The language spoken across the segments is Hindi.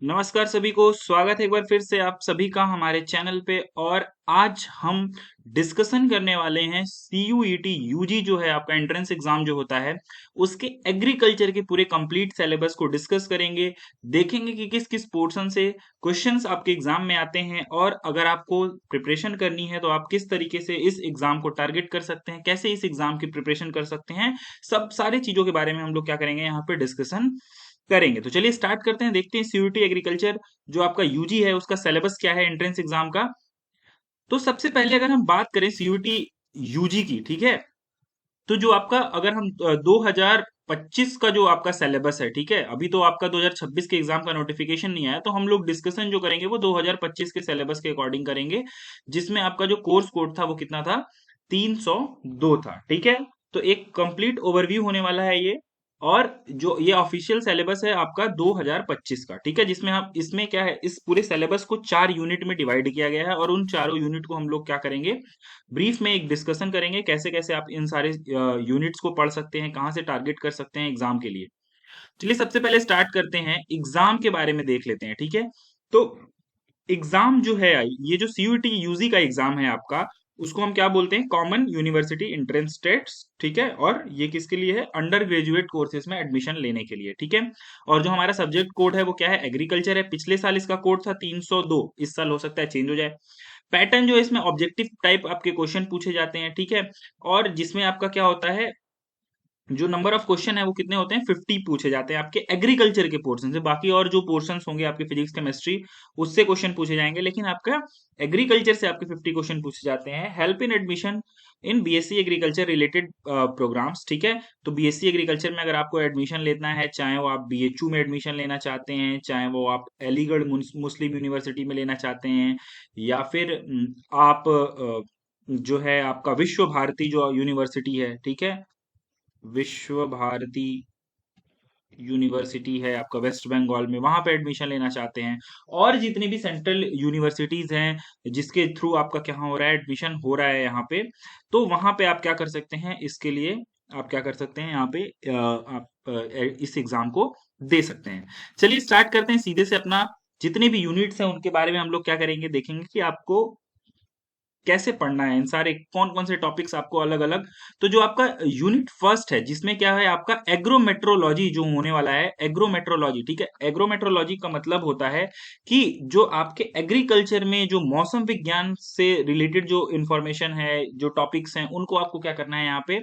नमस्कार सभी को, स्वागत है एक बार फिर से आप सभी का हमारे चैनल पे। और आज हम डिस्कशन करने वाले हैं सीयूईटी यूजी जो है आपका एंट्रेंस एग्जाम जो होता है उसके एग्रीकल्चर के पूरे कंप्लीट सिलेबस को डिस्कस करेंगे। देखेंगे कि किस किस पोर्शन से क्वेश्चंस आपके एग्जाम में आते हैं, और अगर आपको प्रिपरेशन करनी है तो आप किस तरीके से इस एग्जाम को टारगेट कर सकते हैं, कैसे इस एग्जाम की प्रिपरेशन कर सकते हैं। सब सारी चीजों के बारे में हम लोग क्या करेंगे, यहाँ पे डिस्कशन करेंगे। तो चलिए स्टार्ट करते हैं, देखते हैं सीयूटी एग्रीकल्चर जो आपका यूजी है उसका सिलेबस क्या है एंट्रेंस एग्जाम का। तो सबसे पहले अगर हम बात करें सीयूटी यूजी की, ठीक है, तो जो आपका अगर हम 2025 का जो आपका सिलेबस है, ठीक है, अभी तो आपका 2026 के एग्जाम का नोटिफिकेशन नहीं आया, तो हम लोग डिस्कशन जो करेंगे वो 2025 के सिलेबस के अकॉर्डिंग करेंगे, जिसमें आपका जो कोर्स कोड था वो कितना था, 302 था, ठीक है। तो एक कंप्लीट ओवरव्यू होने वाला है ये। और जो ये ऑफिशियल सिलेबस है आपका 2025 का, ठीक है, जिसमें हम इसमें क्या है, इस पूरे सिलेबस को 4 यूनिट में डिवाइड किया गया है, और उन चारों यूनिट को हम लोग क्या करेंगे, ब्रीफ में एक डिस्कशन करेंगे कैसे कैसे आप इन सारे यूनिट्स को पढ़ सकते हैं, कहाँ से टारगेट कर सकते हैं एग्जाम के लिए। चलिए सबसे पहले स्टार्ट करते हैं, एग्जाम के बारे में देख लेते हैं, ठीक है। तो एग्जाम जो है, ये जो सीयूटी यूजी का एग्जाम है आपका, उसको हम क्या बोलते हैं, कॉमन यूनिवर्सिटी एंट्रेंस टेस्ट, ठीक है। और ये किसके लिए है, अंडर ग्रेजुएट कोर्सेज में एडमिशन लेने के लिए, ठीक है। और जो हमारा सब्जेक्ट कोड है वो क्या है, एग्रीकल्चर है। पिछले साल इसका कोड था 302, इस साल हो सकता है चेंज हो जाए। पैटर्न जो है इसमें ऑब्जेक्टिव टाइप आपके क्वेश्चन पूछे जाते हैं, ठीक है। और जिसमें आपका क्या होता है, जो नंबर ऑफ क्वेश्चन है वो कितने होते हैं, 50 पूछे जाते हैं आपके एग्रीकल्चर के पोर्शन से। बाकी और जो पोर्शंस होंगे आपके फिजिक्स केमिस्ट्री, उससे क्वेश्चन पूछे जाएंगे, लेकिन आपका एग्रीकल्चर से आपके 50 क्वेश्चन पूछे जाते हैं। Help in admission in BSc agriculture related programmes, ठीक है। तो बीएससी एग्रीकल्चर में अगर आपको एडमिशन लेना है, चाहे वो आप बीएचयू में एडमिशन लेना चाहते हैं, चाहे वो आप अलीगढ़ मुस्लिम यूनिवर्सिटी में लेना चाहते हैं, या फिर आप जो है आपका विश्व भारती जो यूनिवर्सिटी है, ठीक है, विश्व भारती यूनिवर्सिटी है आपका वेस्ट बंगाल में, वहां पे एडमिशन लेना चाहते हैं, और जितनी भी सेंट्रल यूनिवर्सिटीज हैं जिसके थ्रू आपका क्या हो रहा है, एडमिशन हो रहा है यहाँ पे, तो वहां पे आप क्या कर सकते हैं, इसके लिए आप क्या कर सकते हैं, यहाँ पे आप इस एग्जाम को दे सकते हैं। चलिए स्टार्ट करते हैं सीधे से अपना। जितने भी यूनिट्स हैं उनके बारे में हम लोग क्या करेंगे, देखेंगे कि आपको कैसे पढ़ना है, इन सारे कौन कौन से टॉपिक्स आपको अलग अलग। तो जो आपका यूनिट फर्स्ट है, जिसमें क्या है आपका एग्रोमेट्रोलॉजी जो होने वाला है, एग्रोमेट्रोलॉजी, ठीक है। एग्रोमेट्रोलॉजी का मतलब होता है कि जो आपके एग्रीकल्चर में जो मौसम विज्ञान से रिलेटेड जो इंफॉर्मेशन है, जो टॉपिक्स हैं, उनको आपको क्या करना है, यहाँ पे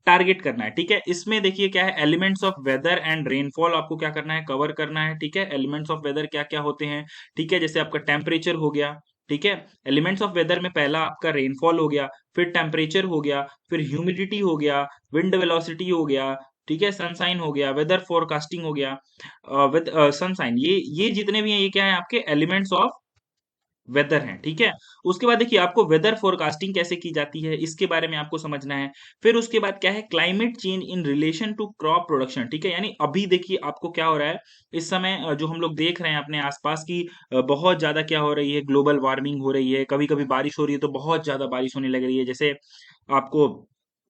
टारगेट करना है, ठीक है। इसमें देखिए क्या है, elements of weather and rainfall आपको क्या करना है, कवर करना है, ठीक है। एलिमेंट्स ऑफ वेदर क्या क्या होते हैं, ठीक है, जैसे आपका टेम्परेचर हो गया, ठीक है। एलिमेंट्स ऑफ वेदर में पहला आपका रेनफॉल हो गया, फिर टेम्परेचर हो गया, फिर ह्यूमिडिटी हो गया, विंड वेलोसिटी हो गया, ठीक है, सनसाइन हो गया, वेदर फोरकास्टिंग हो गया, विद सनसाइन, ये जितने भी हैं ये क्या है, आपके एलिमेंट्स ऑफ वेदर हैं, ठीक है। उसके बाद देखिए आपको वेदर फोरकास्टिंग कैसे की जाती है, इसके बारे में आपको समझना है। फिर उसके बाद क्या है, climate change in relation to crop production, ठीक है। यानी अभी देखिए आपको क्या हो रहा है, इस समय जो हम लोग देख रहे हैं अपने आसपास की, बहुत ज्यादा क्या हो रही है, ग्लोबल वार्मिंग हो रही है, कभी कभी बारिश हो रही है तो बहुत ज्यादा बारिश होने लग रही है। जैसे आपको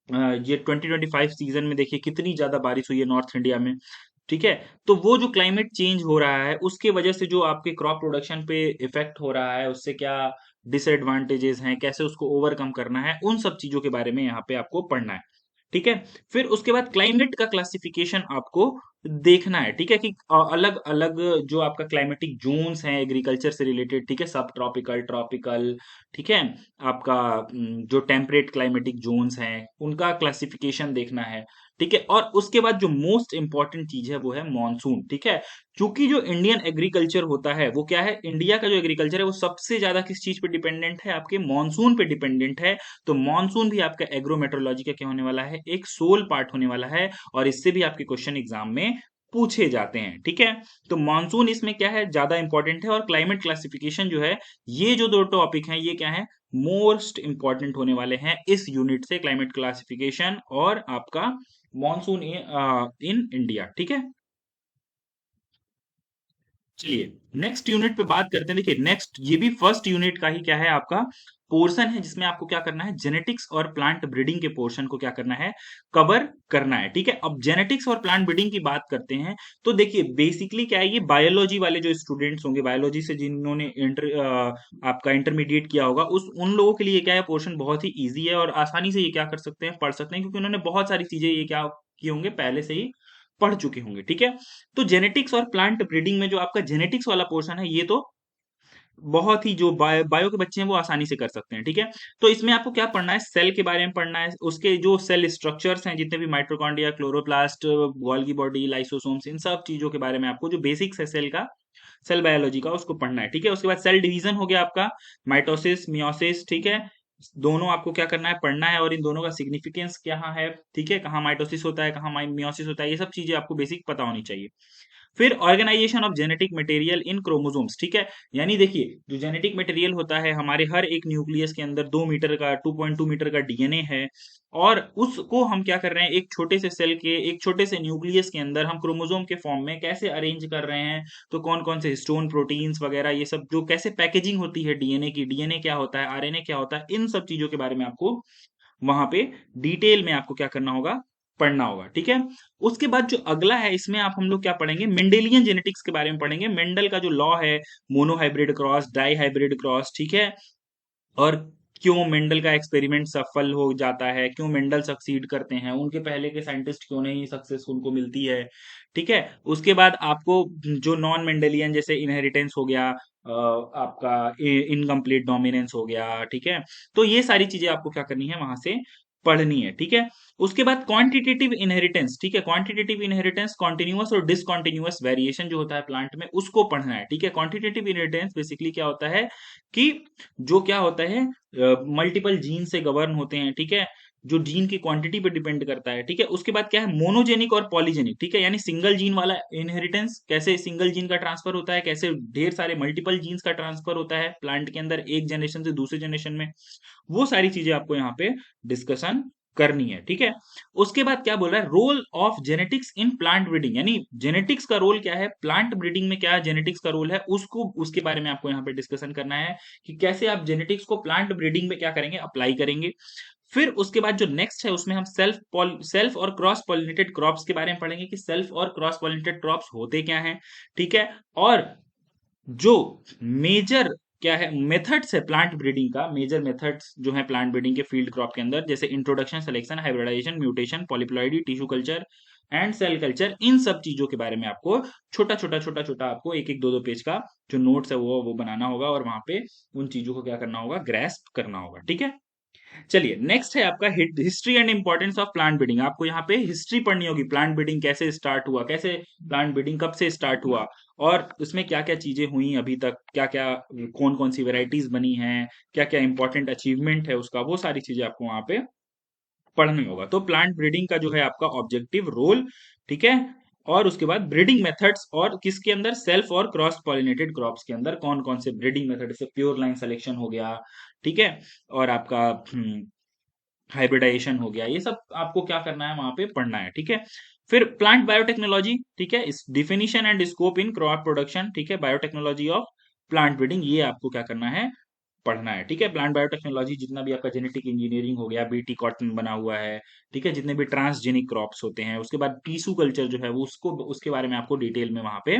ये 2025 सीजन में देखिए कितनी ज्यादा बारिश हुई है नॉर्थ इंडिया में, ठीक है। तो वो जो क्लाइमेट चेंज हो रहा है उसके वजह से जो आपके क्रॉप प्रोडक्शन पे इफेक्ट हो रहा है, उससे क्या डिसएडवांटेजेस हैं, कैसे उसको ओवरकम करना है, उन सब चीजों के बारे में यहाँ पे आपको पढ़ना है, ठीक है। फिर उसके बाद क्लाइमेट का क्लासिफिकेशन आपको देखना है, ठीक है, कि अलग अलग जो आपका क्लाइमेटिक जोन्स हैं एग्रीकल्चर से रिलेटेड, ठीक है, सब ट्रॉपिकल, ट्रॉपिकल, ठीक है, आपका जो टेम्परेट क्लाइमेटिक जोन्स हैं उनका क्लासिफिकेशन देखना है, ठीक है। और उसके बाद जो मोस्ट इंपॉर्टेंट चीज है वो है मॉनसून, ठीक है। क्योंकि जो इंडियन एग्रीकल्चर होता है वो क्या है, इंडिया का जो एग्रीकल्चर है वो सबसे ज्यादा किस चीज पे डिपेंडेंट है, आपके मॉनसून पे डिपेंडेंट है। तो मॉनसून भी आपका एग्रोमेट्रोलॉजी का क्या होने वाला है, एक सोल पार्ट होने वाला है, और इससे भी आपके क्वेश्चन एग्जाम में पूछे जाते हैं, ठीक है। तो मॉनसून इसमें क्या है, ज्यादा इंपॉर्टेंट है। और क्लाइमेट क्लासिफिकेशन जो है, ये जो दो टॉपिक हैं ये क्या है, मोस्ट इंपॉर्टेंट होने वाले हैं इस यूनिट से, क्लाइमेट क्लासिफिकेशन और आपका मॉनसून इन इंडिया, ठीक है। चलिए नेक्स्ट यूनिट पे बात करते हैं। देखिए नेक्स्ट ये भी फर्स्ट यूनिट का ही क्या है, आपका पोर्शन है, जिसमें आपको क्या करना है, जेनेटिक्स और प्लांट ब्रीडिंग के पोर्शन को क्या करना है, कवर करना है। ठीक है, अब जेनेटिक्स और प्लांट ब्रीडिंग की बात करते हैं तो देखिए बेसिकली क्या है, ये बायोलॉजी वाले जो स्टूडेंट्स होंगे, बायोलॉजी से जिन्होंने आपका इंटरमीडिएट किया होगा, उस उन लोगों के लिए क्या है, पोर्शन बहुत ही ईजी है और आसानी से ये क्या कर सकते हैं, पढ़ सकते हैं, क्योंकि उन्होंने बहुत सारी चीजें ये क्या किए होंगे, पहले से ही पढ़ चुके होंगे। ठीक है, तो जेनेटिक्स और प्लांट ब्रीडिंग में जो आपका जेनेटिक्स वाला पोर्शन है, ये तो बहुत ही जो बायो के बच्चे हैं वो आसानी से कर सकते हैं। ठीक है, तो इसमें आपको क्या पढ़ना है, सेल के बारे में पढ़ना है, उसके जो सेल स्ट्रक्चर्स हैं, जितने भी mitochondria, chloroplast, Golgi body, lysosomes, इन सब चीजों के बारे में आपको जो बेसिक्स है सेल का, सेल बायोलॉजी का, उसको पढ़ना है। ठीक है, उसके बाद सेल डिवीजन हो गया आपका, माइटोसिस, मियोसिस। ठीक है, दोनों आपको क्या करना है, पढ़ना है, और इन दोनों का सिग्निफिकेंस क्या है। ठीक है, कहाँ माइटोसिस होता है, कहाँ मियोसिस होता है, ये सब चीजें आपको बेसिक पता होनी चाहिए। फिर organisation of genetic material in chromosomes. ठीक है, यानी देखिए जो जेनेटिक मटेरियल होता है हमारे हर एक न्यूक्लियस के अंदर 2 मीटर का, 2.2 मीटर का डीएनए है, और उसको हम क्या कर रहे हैं, एक छोटे से सेल के, एक छोटे से न्यूक्लियस के अंदर हम क्रोमोसोम के फॉर्म में कैसे अरेंज कर रहे हैं। तो कौन कौन से हिस्टोन, प्रोटीन्स वगैरह, ये सब जो कैसे पैकेजिंग होती है डीएनए की, डीएनए क्या होता है, आरएनए क्या होता है, इन सब चीजों के बारे में आपको वहां पे डिटेल में आपको क्या करना होगा, पढ़ना होगा। ठीक है, उसके बाद जो अगला है, इसमें आप हम लोग क्या पढ़ेंगे, मेंडेलियन जेनेटिक्स के बारे में पढ़ेंगे। मेंडल का जो लॉ है, monohybrid cross, dihybrid cross. ठीक है, और क्यों मेंडल का एक्सपेरिमेंट सफल हो जाता है, क्यों मेंडल सक्सीड करते हैं, उनके पहले के साइंटिस्ट क्यों नहीं सक्सेस उनको मिलती है। ठीक है, उसके बाद आपको जो नॉन मेंडेलियन, जैसे इनहेरिटेंस हो गया, आपका इनकम्प्लीट डोमिनेंस हो गया। ठीक है, तो ये सारी चीजें आपको क्या करनी है, वहां से पढ़नी है। ठीक है, उसके बाद क्वांटिटेटिव इनहेरिटेंस। ठीक है, क्वांटिटेटिव इनहेरिटेंस, कॉन्टिन्यूअस और डिसकॉन्टिन्यूअस वेरिएशन जो होता है प्लांट में, उसको पढ़ना है। ठीक है, क्वांटिटेटिव इनहेरिटेंस बेसिकली क्या होता है कि जो क्या होता है, मल्टीपल जीन से गवर्न होते हैं। ठीक है, जो जीन की क्वांटिटी पे डिपेंड करता है। ठीक है, उसके बाद क्या है, मोनोजेनिक और पॉलीजेनिक। ठीक है, यानी सिंगल जीन वाला इनहेरिटेंस, कैसे सिंगल जीन का ट्रांसफर होता है, कैसे ढेर सारे मल्टीपल जीन्स का ट्रांसफर होता है प्लांट के अंदर, एक जनरेशन से दूसरे जनरेशन में, वो सारी चीजें आपको यहाँ पे डिस्कशन करनी है। ठीक है, उसके बाद क्या बोल रहा है, role of genetics in plant breeding, यानी जेनेटिक्स का रोल क्या है, प्लांट ब्रीडिंग में क्या जेनेटिक्स का रोल है, उसको, उसके बारे में आपको यहाँ पे डिस्कशन करना है कि कैसे आप जेनेटिक्स को प्लांट ब्रीडिंग में क्या करेंगे, अप्लाई करेंगे। फिर उसके बाद जो नेक्स्ट है, उसमें हम सेल्फ और क्रॉस पॉलिनेटेड क्रॉप्स के बारे में पढ़ेंगे कि सेल्फ और क्रॉस पॉलिनेटेड क्रॉप्स होते क्या हैं। ठीक है, और जो मेजर क्या है, मेथड्स है प्लांट ब्रीडिंग का, मेजर मेथड्स जो है प्लांट ब्रीडिंग के फील्ड क्रॉप के अंदर, जैसे introduction, selection, hybridisation, mutation, polyploidy, tissue culture and cell culture, इन सब चीजों के बारे में आपको छोटा छोटा आपको एक एक दो दो पेज का जो नोट्स है वो बनाना होगा, और वहां पे उन चीजों को क्या करना होगा, ग्रेस्प करना होगा। ठीक है, चलिए नेक्स्ट है आपका history and importance of plant breeding. आपको यहाँ पे हिस्ट्री पढ़नी होगी, प्लांट ब्रीडिंग कैसे स्टार्ट हुआ, कैसे प्लांट ब्रीडिंग कब से स्टार्ट हुआ, और उसमें क्या क्या चीजें हुई अभी तक, क्या क्या, कौन कौन सी वेराइटीज बनी हैं, क्या क्या इंपॉर्टेंट अचीवमेंट है उसका, वो सारी चीजें आपको वहां पे पढ़ना होगा। तो प्लांट ब्रीडिंग का जो है आपका ऑब्जेक्टिव रोल। ठीक है, और उसके बाद ब्रीडिंग मेथड्स, और किसके अंदर, सेल्फ और क्रॉस पॉलिनेटेड क्रॉप्स के अंदर कौन कौन से ब्रीडिंग मेथड, जैसे प्योर लाइन सिलेक्शन हो गया। ठीक है, और आपका हाइब्रिडाइजेशन हो गया, ये सब आपको क्या करना है, वहां पे पढ़ना है। ठीक है, फिर प्लांट बायोटेक्नोलॉजी। ठीक है, इस definition and scope in crop production. ठीक है, बायोटेक्नोलॉजी ऑफ प्लांट ब्रीडिंग, ये आपको क्या करना है, पढ़ना है। ठीक है, प्लांट बायोटेक्नोलॉजी, जितना भी आपका जेनेटिक इंजीनियरिंग हो गया, बीटी कॉटन बना हुआ है। ठीक है, जितने भी ट्रांसजेनिक क्रॉप्स होते हैं, उसके बाद टीसू कल्चर जो है वो, उसको, उसके बारे में आपको डिटेल में वहां पे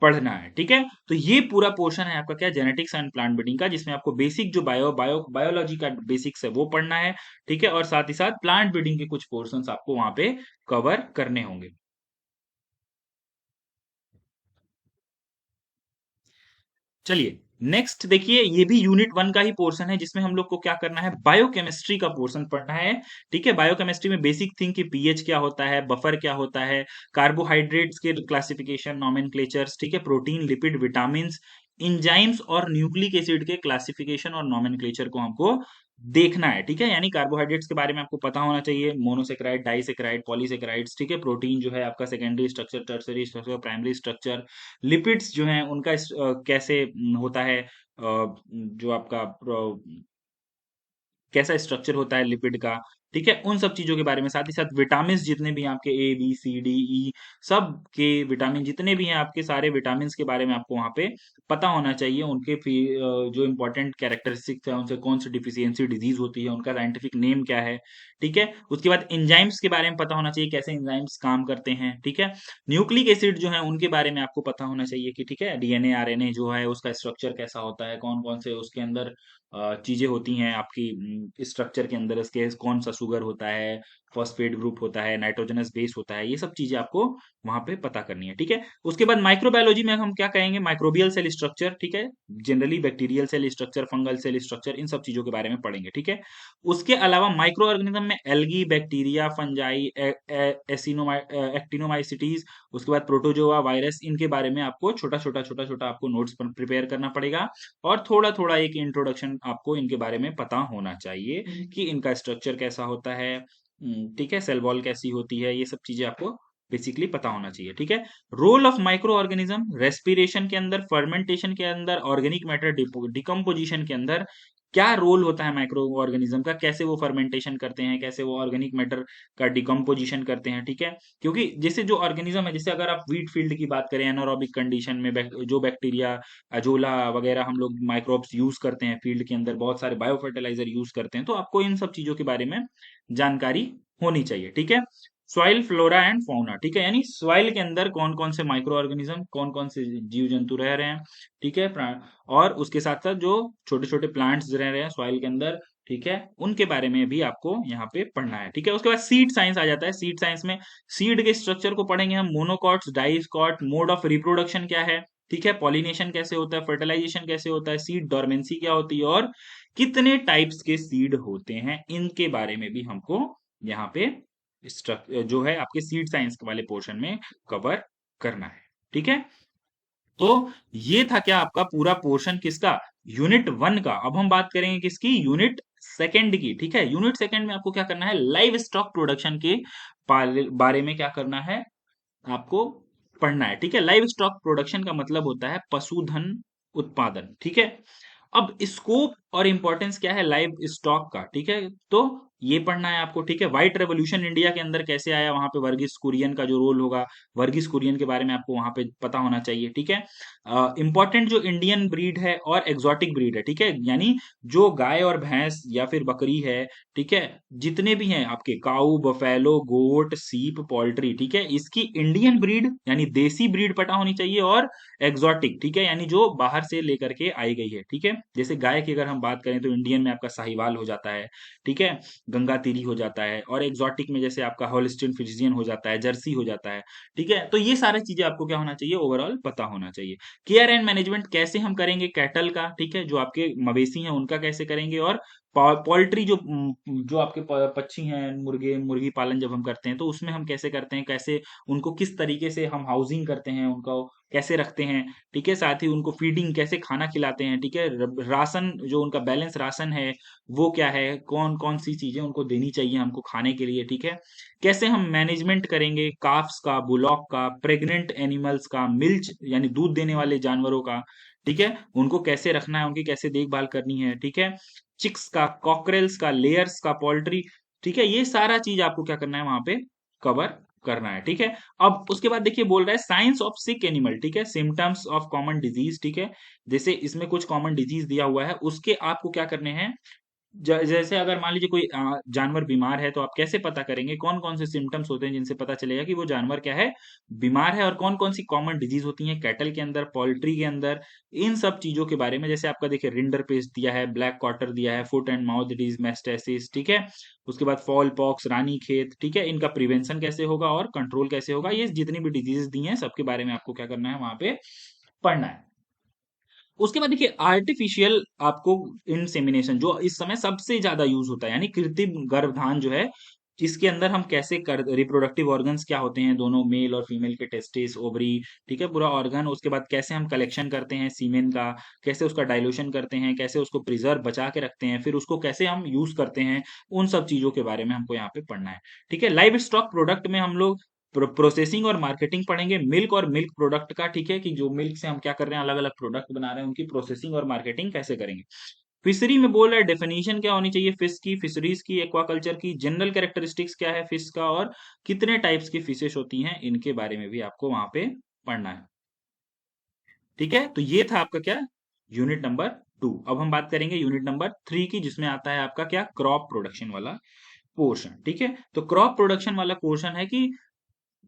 पढ़ना है। ठीक है, तो ये पूरा पोर्शन है आपका क्या, जेनेटिक्स एंड प्लांट ब्रीडिंग का, जिसमें आपको बेसिक जो बायोलॉजी का बेसिक्स है वो पढ़ना है। ठीक है, और साथ ही साथ प्लांट ब्रीडिंग के कुछ पोर्शंस आपको वहां पे कवर करने होंगे। चलिए नेक्स्ट देखिए, ये भी यूनिट 1 का ही पोर्शन है, जिसमें हम लोग को क्या करना है, बायोकेमिस्ट्री का पोर्शन पढ़ना है। ठीक है, बायोकेमिस्ट्री में बेसिक थिंग कि पीएच क्या होता है, बफर क्या होता है, कार्बोहाइड्रेट्स के क्लासिफिकेशन, नॉमेनक्लेचर्स। ठीक है, प्रोटीन, लिपिड, विटामिन, इंजाइम्स और न्यूक्लिक एसिड के क्लासिफिकेशन और नॉमेनक्लेचर को हमको देखना है। ठीक है, यानी कार्बोहाइड्रेट्स के बारे में आपको पता होना चाहिए, मोनोसेक्राइड, डाइसेक्राइड, पॉलीसेक्राइड्स। ठीक है, प्रोटीन जो है आपका secondary structure, tertiary structure, primary structure. Lipids जो हैं उनका कैसे होता है, जो आपका कैसा स्ट्रक्चर होता है लिपिड का। ठीक है, उन सब चीजों के बारे में, साथ ही साथ विटामिन जितने भी हैं आपके A B C D E, सब के विटामिन जितने भी हैं आपके, सारे विटामिन के बारे में आपको वहां पे पता होना चाहिए। उनके जो इंपॉर्टेंट कैरेक्टरिस्टिक्स है, उनसे कौन सी डिफिशियंसी डिजीज होती है, उनका साइंटिफिक नेम क्या है। ठीक है, उसके बाद एंजाइम्स के बारे में पता होना चाहिए, कैसे एंजाइम्स काम करते हैं। ठीक है, न्यूक्लिक एसिड जो है उनके बारे में आपको पता होना चाहिए कि ठीक है, डीएनए आरएनए जो है उसका स्ट्रक्चर कैसा होता है, कौन कौन से उसके अंदर चीजें होती हैं आपकी स्ट्रक्चर के अंदर, इसके कौन सा शुगर होता है, फॉस्फेट ग्रुप होता है, नाइट्रोजनस बेस होता है, ये सब चीजें आपको वहां पे पता करनी है। ठीक है, उसके बाद माइक्रोबायोलॉजी में हम क्या कहेंगे, माइक्रोबियल सेल स्ट्रक्चर। ठीक है, generally bacterial cell structure, fungal cell structure, इन सब चीजों के बारे में पढ़ेंगे। ठीक है, उसके अलावा माइक्रो ऑर्गेनिज्म में एल्गी, बैक्टीरिया, फंजाई, एक्टिनोमाइसिटीज, उसके बाद प्रोटोजोआ, वायरस, इनके बारे में आपको छोटा छोटा छोटा छोटा आपको नोट्स पर प्रिपेयर करना पड़ेगा, और थोड़ा थोड़ा एक इंट्रोडक्शन आपको इनके बारे में पता होना चाहिए कि इनका स्ट्रक्चर कैसा होता है। ठीक है, सेल वॉल कैसी होती है, ये सब चीजें आपको बेसिकली पता होना चाहिए। ठीक है, role of microorganism respiration के अंदर, फर्मेंटेशन के अंदर, ऑर्गेनिक मैटर डिकम्पोजिशन के अंदर क्या रोल होता है माइक्रो ऑर्गेनिज्म का, कैसे वो फर्मेंटेशन करते हैं, कैसे वो ऑर्गेनिक मैटर का डिकम्पोजिशन करते हैं। ठीक है, क्योंकि जैसे जो ऑर्गेनिज्म है, जैसे अगर आप वीट फील्ड की बात करें, एनारोबिक कंडीशन में जो बैक्टीरिया, अजोला वगैरह हम लोग माइक्रोब्स यूज करते हैं फील्ड के अंदर, बहुत सारे बायो फर्टिलाइजर यूज करते हैं, तो आपको इन सब चीजों के बारे में जानकारी होनी चाहिए। ठीक है, सॉइल फ्लोरा एंड फौना। ठीक है, यानी सॉइल के अंदर कौन कौन से माइक्रो ऑर्गेनिज्म, कौन कौन से जीव जंतु रह रहे हैं। ठीक है, और उसके साथ साथ जो छोटे छोटे प्लांट्स रह रहे हैं सॉइल के अंदर, ठीक है, उनके बारे में भी आपको यहाँ पे पढ़ना है। ठीक है, उसके बाद सीड साइंस आ जाता है। सीड साइंस में सीड के स्ट्रक्चर को पढ़ेंगे हम, मोनोकॉट्स, डाइस्कॉट, मोड ऑफ रिप्रोडक्शन क्या है, ठीक है, पॉलिनेशन कैसे होता है, फर्टिलाइजेशन कैसे होता है, सीड डोरमेंसी क्या होती है, और कितने टाइप्स के सीड होते हैं, इनके बारे में भी हमको यहाँ पे जो है आपके सीड साइंस वाले पोर्शन में कवर करना है। ठीक है, तो ये था क्या आपका पूरा पोर्शन किसका, यूनिट 1 का। अब हम बात करेंगे किसकी, यूनिट सेकंड की। ठीक है, यूनिट सेकंड में आपको क्या करना है, लाइव स्टॉक प्रोडक्शन के बारे में क्या करना है, आपको पढ़ना है। ठीक है, लाइव स्टॉक प्रोडक्शन का मतलब होता है पशुधन उत्पादन। ठीक है, अब स्कोप और इंपॉर्टेंस क्या है लाइव स्टॉक का, ठीक है, तो ये पढ़ना है आपको। ठीक है, व्हाइट रेवोल्यूशन इंडिया के अंदर कैसे आया, वहां पे वर्गीस कुरियन का जो रोल होगा, वर्गीस कुरियन के बारे में आपको वहां पे पता होना चाहिए। ठीक है, इंपॉर्टेंट जो इंडियन ब्रीड है और एग्जॉटिक ब्रीड है, ठीक है, यानी जो गाय और भैंस या फिर बकरी है, ठीक है, जितने भी हैं आपके काऊ, बफेलो, गोट, सीप, पोल्ट्री, ठीक है, इसकी इंडियन ब्रीड यानी देसी ब्रीड पता होनी चाहिए, और एग्जॉटिक, ठीक है, यानी जो बाहर से लेकर के आई गई है। ठीक है, जैसे गाय की अगर हम बात करें तो इंडियन में आपका साहिवाल हो जाता है, ठीक है, गंगातीरी हो जाता है, और एग्जॉटिक में जैसे आपका होल्स्टीन फ्रिजियन हो जाता है, जर्सी हो जाता है। ठीक है, तो ये सारी चीजें आपको क्या होना चाहिए, ओवरऑल पता होना चाहिए। केयर एंड मैनेजमेंट कैसे हम करेंगे कैटल का, ठीक है, जो आपके मवेशी हैं उनका कैसे करेंगे, और पोल्ट्री जो आपके पक्षी हैं, मुर्गे मुर्गी पालन जब हम करते हैं तो उसमें हम कैसे करते हैं, कैसे उनको किस तरीके से हम हाउसिंग करते हैं, उनको कैसे रखते हैं। ठीक है, साथ ही उनको फीडिंग कैसे खाना खिलाते हैं। ठीक है, राशन जो उनका बैलेंस राशन है वो क्या है, कौन कौन सी चीजें उनको देनी चाहिए हमको खाने के लिए। ठीक है, कैसे हम मैनेजमेंट करेंगे काफ्स का, बुलॉक का, प्रेग्नेंट एनिमल्स का, मिल्च यानी दूध देने वाले जानवरों का, ठीक है, उनको कैसे रखना है, उनकी कैसे देखभाल करनी है। ठीक है, चिक्स का, कॉकरेल्स का, लेयर्स का, पोल्ट्री, ठीक है, ये सारा चीज आपको क्या करना है वहां पे कवर करना है। ठीक है, अब उसके बाद देखिए बोल रहा है साइंस ऑफ सिक एनिमल, ठीक है, सिम्टम्स ऑफ कॉमन डिजीज। ठीक है, जैसे इसमें कुछ कॉमन डिजीज दिया हुआ है, उसके आपको क्या करने हैं, जैसे अगर मान लीजिए कोई जानवर बीमार है तो आप कैसे पता करेंगे कौन कौन से सिम्टम्स होते हैं जिनसे पता चलेगा कि वो जानवर क्या है, बीमार है, और कौन कौन सी कॉमन डिजीज होती हैं कैटल के अंदर, पोल्ट्री के अंदर, इन सब चीजों के बारे में। जैसे आपका देखिए रिंडर पेस्ट दिया है, ब्लैक क्वार्टर दिया है, फुट एंड माउथ डिजीज, मेस्टेसिस, ठीक है, उसके बाद फॉल पॉक्स, रानी खेत, ठीक है, इनका प्रिवेंशन कैसे होगा और कंट्रोल कैसे होगा, ये जितनी भी डिजीज दी हैं सबके बारे में आपको क्या करना है वहां पे पढ़ना है। उसके बाद देखिए आर्टिफिशियल आपको इंसेमिनेशन जो इस समय सबसे ज्यादा यूज होता है, यानी कृत्रिम गर्भधान जो है, इसके अंदर हम कैसे कर, रिप्रोडक्टिव ऑर्गन्स क्या होते हैं दोनों मेल और फीमेल के, टेस्टिस, ओवरी, ठीक है, पूरा ऑर्गन, उसके बाद कैसे हम कलेक्शन करते हैं सीमेन का, कैसे उसका डाइल्यूशन करते हैं, कैसे उसको प्रिजर्व बचा के रखते हैं, फिर उसको कैसे हम यूज करते हैं, उन सब चीजों के बारे में हमको यहाँ पे पढ़ना है। ठीक है, लाइव स्टॉक प्रोडक्ट में हम लोग प्रोसेसिंग और मार्केटिंग पढ़ेंगे, मिल्क और मिल्क प्रोडक्ट का, ठीक है, कि जो मिल्क से हम क्या कर रहे हैं, अलग अलग प्रोडक्ट बना रहे हैं, उनकी प्रोसेसिंग और मार्केटिंग कैसे करेंगे। फिशरी में बोल रहा है डेफिनेशन क्या होनी चाहिए फिश की, फिशरीज की, एक्वाकल्चर की, जनरल कैरेक्टरिस्टिक्स क्या है फिश का, और कितने टाइप्स की फिशेस होती हैं, इनके बारे में भी आपको वहां पे पढ़ना है। ठीक है, तो ये था आपका क्या, यूनिट नंबर 2। अब हम बात करेंगे यूनिट नंबर 3 की, जिसमें आता है आपका क्या, क्रॉप प्रोडक्शन वाला पोर्शन। ठीक है, तो क्रॉप प्रोडक्शन वाला पोर्शन है कि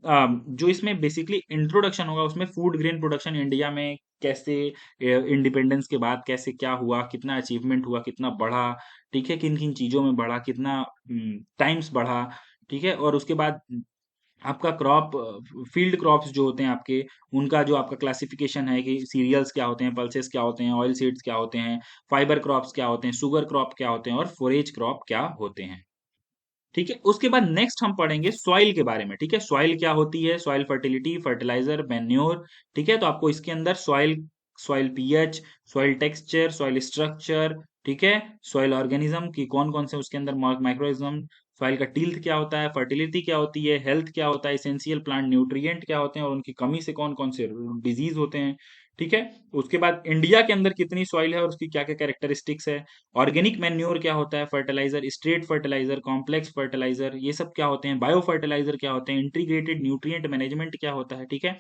जो इसमें बेसिकली इंट्रोडक्शन होगा, उसमें फूड ग्रेन प्रोडक्शन इंडिया में कैसे, इंडिपेंडेंस के बाद कैसे क्या हुआ, कितना अचीवमेंट हुआ, कितना बढ़ा, ठीक है, किन किन चीजों में बढ़ा, कितना टाइम्स बढ़ा, ठीक है, और उसके बाद आपका क्रॉप, फील्ड क्रॉप्स जो होते हैं आपके, उनका जो आपका क्लासिफिकेशन है कि सीरियल्स क्या होते हैं, पल्सेस क्या होते हैं, ऑयल सीड्स क्या होते हैं, फाइबर क्रॉप्स क्या होते हैं, शुगर क्रॉप क्या होते हैं, और फोरेज क्रॉप क्या होते हैं। ठीक है, उसके बाद नेक्स्ट हम पढ़ेंगे सॉइल के बारे में। ठीक है, सॉइल क्या होती है, सॉइल फर्टिलिटी, फर्टिलाइजर, मैन्योर। ठीक है, तो आपको इसके अंदर soil, soil pH, soil texture, soil structure, ठीक है, सॉइल ऑर्गेनिज्म की कौन कौन से उसके अंदर माइक्रोइज्म, सॉइल का टिल्थ क्या होता है, फर्टिलिटी क्या होती है, हेल्थ क्या होता है, इसेंशियल प्लांट न्यूट्रिएंट क्या होते हैं और उनकी कमी से कौन कौन से डिजीज होते हैं। ठीक है, उसके बाद इंडिया के अंदर कितनी सॉइल है और उसकी क्या क्या कैरेक्टरिस्टिक्स है, ऑर्गेनिक मैन्योर क्या होता है, fertiliser, straight fertiliser, complex fertiliser, ये सब क्या होते हैं, बायो फर्टिलाइजर क्या होते हैं, इंटीग्रेटेड न्यूट्रिएंट मैनेजमेंट क्या होता है। ठीक है,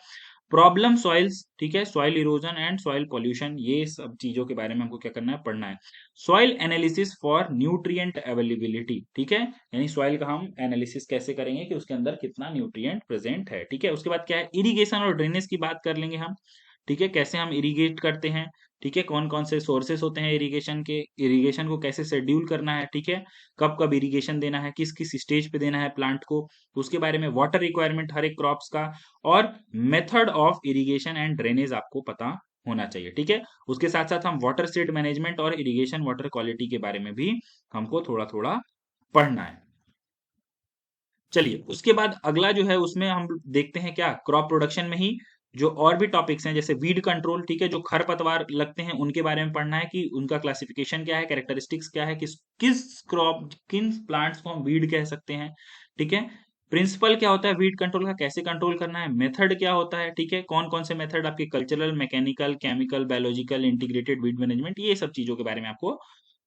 प्रॉब्लम सॉइल्स, ठीक है, soil erosion and soil pollution, ये सब चीजों के बारे में हमको क्या करना है, पढ़ना है। Soil analysis for nutrient availability, ठीक है, यानी सॉइल का हम एनालिसिस कैसे करेंगे कि उसके अंदर कितना न्यूट्रिएंट प्रेजेंट है। ठीक है, उसके बाद क्या है, इरिगेशन और ड्रेनेज की बात कर लेंगे हम। ठीक है, कैसे हम इरिगेट करते हैं, ठीक है, कौन कौन से सोर्सेस होते हैं इरिगेशन के, इरिगेशन को कैसे शेड्यूल करना है, ठीक है, कब कब इरिगेशन देना है, किस किस स्टेज पे देना है प्लांट को, उसके बारे में, वाटर रिक्वायरमेंट हर एक क्रॉप्स का, और method of irrigation and drainage आपको पता होना चाहिए। ठीक है, उसके साथ साथ हम वाटर स्टेट मैनेजमेंट और इरिगेशन वाटर क्वालिटी के बारे में भी हमको थोड़ा थोड़ा पढ़ना है। चलिए, उसके बाद अगला जो है उसमें हम देखते हैं क्या, क्रॉप प्रोडक्शन में ही जो और भी टॉपिक्स हैं जैसे वीड कंट्रोल, ठीक है, जो खरपतवार लगते हैं उनके बारे में पढ़ना है कि उनका क्लासिफिकेशन क्या है, कैरेक्टरिस्टिक्स क्या है, किस किस क्रॉप, किन प्लांट्स को हम वीड कह सकते हैं। ठीक है, प्रिंसिपल क्या होता है वीड कंट्रोल का, कैसे कंट्रोल करना है, मेथड क्या होता है, ठीक है, कौन कौन से मेथड आपके, cultural, mechanical, chemical, biological, integrated weed management, ये सब चीजों के बारे में आपको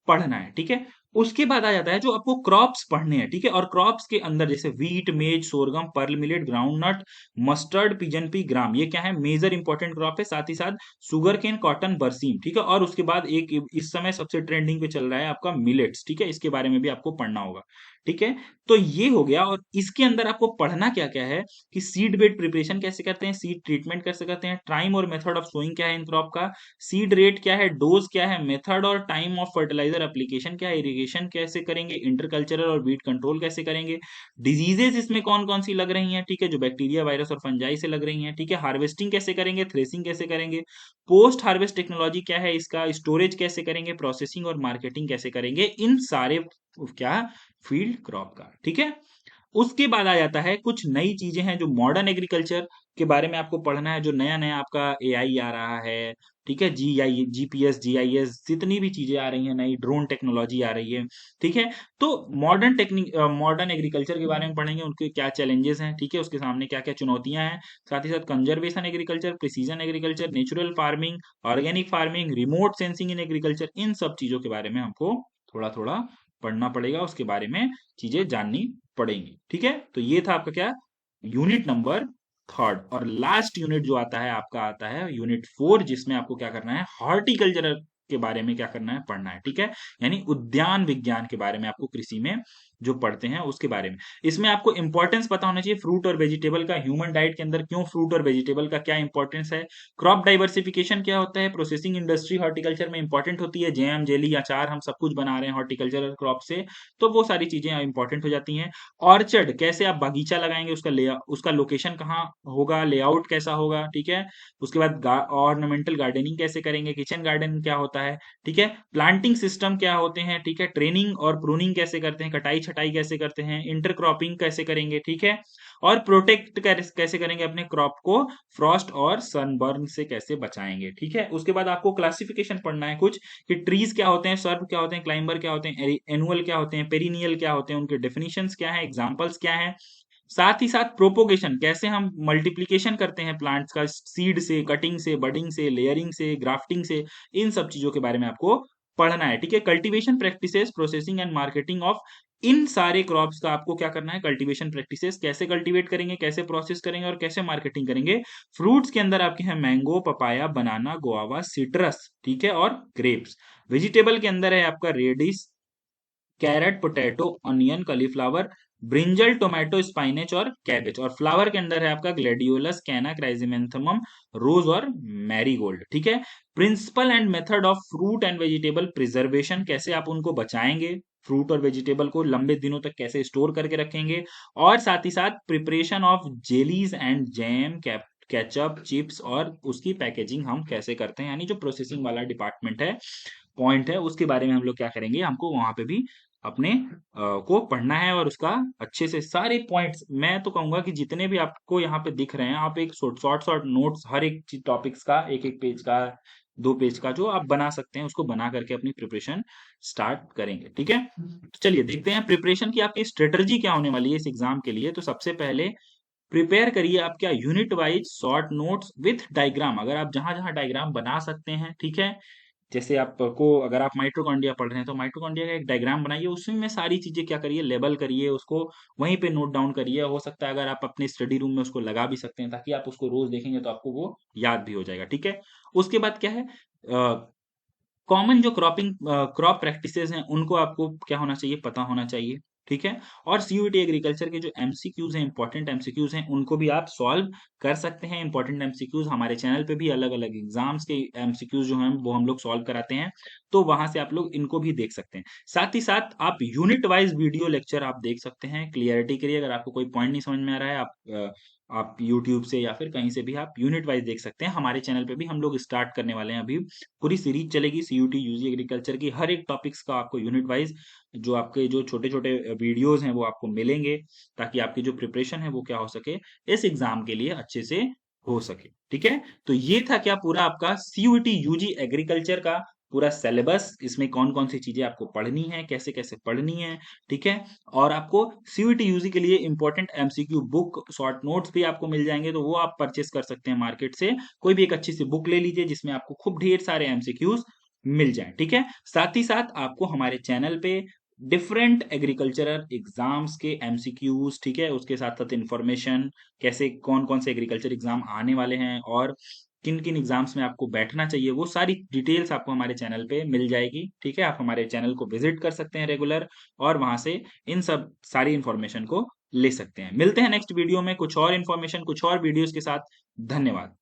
पढ़ना है। ठीक है, उसके बाद आ जाता है जो आपको क्रॉप्स पढ़ने हैं। ठीक है, और क्रॉप्स के अंदर जैसे wheat, maize, sorghum, pearl millet, groundnut, mustard, pigeon pea, gram, ये क्या है, मेजर इंपॉर्टेंट क्रॉप है। साथ ही साथ शुगर केन, कॉटन, बरसीम। ठीक है, और उसके बाद एक इस समय सबसे ट्रेंडिंग पे चल रहा है आपका मिलेट्स। ठीक है, इसके बारे में भी आपको पढ़ना होगा। ठीक है, तो ये हो गया, और इसके अंदर आपको पढ़ना क्या क्या है कि सीड बेड प्रिपरेशन कैसे करते हैं, सीड ट्रीटमेंट कैसे करते हैं, टाइम और मेथड ऑफ सोइंग क्या है इन क्रॉप का, सीड रेट क्या है, डोज क्या है, मेथड और टाइम ऑफ फर्टिलाइजर एप्लीकेशन क्या है, इरिगेशन कैसे करेंगे, इंटरकल्चरल और वीट कंट्रोल कैसे करेंगे, डिजीजेस इसमें कौन कौन सी लग रही हैं, ठीक है, जो बैक्टीरिया, वायरस और फंजाई से लग रही हैं, ठीक है, हार्वेस्टिंग कैसे करेंगे, थ्रेसिंग कैसे करेंगे, पोस्ट हार्वेस्ट टेक्नोलॉजी क्या है इसका, स्टोरेज कैसे करेंगे, प्रोसेसिंग और मार्केटिंग कैसे करेंगे, इन सारे क्या, फील्ड क्रॉप का। ठीक है, उसके बाद आ जाता है कुछ नई चीजें हैं जो मॉडर्न एग्रीकल्चर के बारे में आपको पढ़ना है, जो नया नया आपका एआई आ रहा है, ठीक है, जीपीएस, जीआईएस, जितनी भी चीजें आ रही हैं, नई ड्रोन टेक्नोलॉजी आ रही है। ठीक है, तो मॉडर्न एग्रीकल्चर के बारे में पढ़ेंगे, उनके क्या चैलेंजेस हैं, ठीक है, उसके सामने क्या क्या चुनौतियां हैं। साथ ही साथ conservation agriculture, precision agriculture, natural farming, organic farming, remote sensing in agriculture, इन सब चीजों के बारे में हमको थोड़ा थोड़ा पढ़ना पड़ेगा, उसके बारे में चीजें जाननी पड़ेंगी। ठीक है, तो ये था आपका क्या, यूनिट नंबर 3। और लास्ट यूनिट जो आता है आपका, आता है यूनिट 4, जिसमें आपको क्या करना है, हॉर्टिकल्चर के बारे में क्या करना है, पढ़ना है। ठीक है, यानी उद्यान विज्ञान के बारे में आपको कृषि में जो पढ़ते हैं उसके बारे में, इसमें आपको इंपॉर्टेंस पता होना चाहिए फ्रूट और वेजिटेबल का, ह्यूमन डाइट के अंदर क्यों फ्रूट और वेजिटेबल का क्या इंपॉर्टेंस है, क्रॉप डाइवर्सिफिकेशन क्या होता है, प्रोसेसिंग इंडस्ट्री हॉर्टिकल्चर में इंपॉर्टेंट होती है, जैम, जेली, अचार, हम सब कुछ बना रहे हैं हॉर्टिकल्चरल क्रॉप से, तो वो सारी चीजें इंपॉर्टेंट हो जाती हैं। ऑर्चर्ड, कैसे आप बागीचा लगाएंगे, उसका लोकेशन कहाँ होगा, लेआउट कैसा होगा, ठीक है, उसके बाद ऑर्नामेंटल गार्डनिंग कैसे करेंगे, किचन गार्डन क्या होता है, ठीक है, प्लांटिंग सिस्टम क्या होते हैं, ठीक है, ट्रेनिंग और प्रूनिंग कैसे करते हैं, कटाई छटाई कैसे करते हैं, इंटरक्रॉपिंग कैसे करेंगे, ठीक है, और प्रोटेक्ट कैसे करेंगे अपने क्रॉप को, फ्रॉस्ट और सनबर्न से कैसे बचाएंगे। ठीक है, उसके बाद आपको क्लासिफिकेशन पढ़ना है कुछ, कि ट्रीज क्या होते हैं, सर्व क्या होते हैं, क्लाइंबर क्या होते हैं, एनुअल क्या होते हैं, पेरिनियल क्या होते हैं, उनके डेफिनेशंस क्या है, एग्जांपल्स क्या है। साथ ही साथ प्रोपोगेशन, कैसे हम मल्टीप्लिकेशन करते हैं प्लांट्स का, सीड से, कटिंग से, बडिंग से, लेयरिंग से, ग्राफ्टिंग से, इन सब चीजों के बारे में आपको पढ़ना है, ठीक है। Cultivation practices, processing and marketing of इन सारे क्रॉप्स का आपको क्या करना है, कल्टीवेशन प्रैक्टिसेस, कैसे कल्टीवेट करेंगे, कैसे प्रोसेस करेंगे और कैसे मार्केटिंग करेंगे। फ्रूट्स के अंदर आपके हैं mango, papaya, banana, guava, citrus, ठीक है, और ग्रेप्स। वेजिटेबल के अंदर है आपका radish, carrot, potato, onion, cauliflower, brinjal, tomato, spinach और कैबेज। और फ्लावर के अंदर है आपका ग्लेडियोलस, कैना, क्राइजेमेंथमम, रोज और मैरीगोल्ड, ठीक है। Principle and method of fruit and vegetable preservation, कैसे आप उनको बचाएंगे, फ्रूट और वेजिटेबल को लंबे दिनों तक कैसे स्टोर करके रखेंगे। और साथ ही साथ preparation of jellies and jam, ketchup, chips और उसकी पैकेजिंग हम कैसे करते हैं, यानी जो प्रोसेसिंग वाला डिपार्टमेंट है, पॉइंट है, उसके बारे में हम लोग क्या करेंगे, हमको वहां पे भी अपने को पढ़ना है और उसका अच्छे से सारे पॉइंट्स, मैं तो कहूंगा कि जितने भी आपको यहाँ पे दिख रहे हैं, आप एक शॉर्ट शॉर्ट नोट्स हर एक टॉपिक्स का, एक एक पेज का, 2 पेज का जो आप बना सकते हैं, उसको बना करके अपनी प्रिपरेशन स्टार्ट करेंगे, ठीक है। तो चलिए देखते हैं प्रिपरेशन की आपकी स्ट्रेटजी क्या होने वाली है इस एग्जाम के लिए। तो सबसे पहले प्रिपेयर करिए आप क्या, unit wise short notes with diagram, अगर आप जहां जहां डायग्राम बना सकते हैं, ठीक है। जैसे आपको, अगर आप माइटोकॉन्ड्रिया पढ़ रहे हैं तो माइटोकॉन्ड्रिया का एक डायग्राम बनाइए, उसमें में सारी चीजें क्या करिए, लेबल करिए उसको, वहीं पे नोट डाउन करिए। हो सकता है अगर आप अपने स्टडी रूम में उसको लगा भी सकते हैं, ताकि आप उसको रोज देखेंगे तो आपको वो याद भी हो जाएगा, ठीक है। उसके बाद क्या है, कॉमन जो क्रॉप प्रैक्टिसेस हैं उनको आपको क्या होना चाहिए, पता होना चाहिए, ठीक है। और सीयूईटी एग्रीकल्चर के जो एमसीक्यूज हैं, इंपॉर्टेंट एमसीक्यूज हैं, उनको भी आप सॉल्व कर सकते हैं। इंपॉर्टेंट एमसीक्यूज हमारे चैनल पे भी अलग अलग एग्जाम्स के एमसीक्यूज जो हैं वो हम लोग सॉल्व कराते हैं, तो वहां से आप लोग इनको भी देख सकते हैं। साथ ही साथ आप यूनिट वाइज वीडियो लेक्चर आप देख सकते हैं क्लियरिटी के लिए। अगर आपको कोई पॉइंट नहीं समझ में आ रहा है, आप यूट्यूब से या फिर कहीं से भी आप यूनिट वाइज देख सकते हैं। हमारे चैनल पे भी हम लोग स्टार्ट करने वाले हैं, अभी पूरी सीरीज चलेगी सीयूटी यूजी एग्रीकल्चर की, हर एक टॉपिक्स का आपको यूनिट वाइज जो आपके जो छोटे छोटे वीडियोस हैं वो आपको मिलेंगे, ताकि आपकी जो प्रिपरेशन है वो क्या हो सके, इस एग्जाम के लिए अच्छे से हो सके, ठीक है। तो ये था क्या पूरा आपका सीयूटी यूजी एग्रीकल्चर का पूरा सिलेबस, इसमें कौन कौन सी चीजें आपको पढ़नी है, कैसे कैसे पढ़नी है, ठीक है। और आपको सीयूटी यूजी के लिए important MCQ book, short notes भी आपको मिल जाएंगे, तो वो आप परचेस कर सकते हैं मार्केट से। कोई भी एक अच्छी सी बुक ले लीजिए जिसमें आपको खूब ढेर सारे एमसीक्यूज मिल जाए, ठीक है। साथ ही साथ आपको हमारे चैनल पे डिफरेंट एग्रीकल्चरल एग्जाम्स के एमसीक्यूज, ठीक है, उसके साथ साथ इंफॉर्मेशन, कैसे कौन कौन से एग्रीकल्चर एग्जाम आने वाले हैं और किन किन एग्जाम्स में आपको बैठना चाहिए, वो सारी डिटेल्स आपको हमारे चैनल पे मिल जाएगी, ठीक है। आप हमारे चैनल को विजिट कर सकते हैं रेगुलर, और वहां से इन सब सारी इंफॉर्मेशन को ले सकते हैं। मिलते हैं नेक्स्ट वीडियो में कुछ और इंफॉर्मेशन, कुछ और वीडियोस के साथ। धन्यवाद।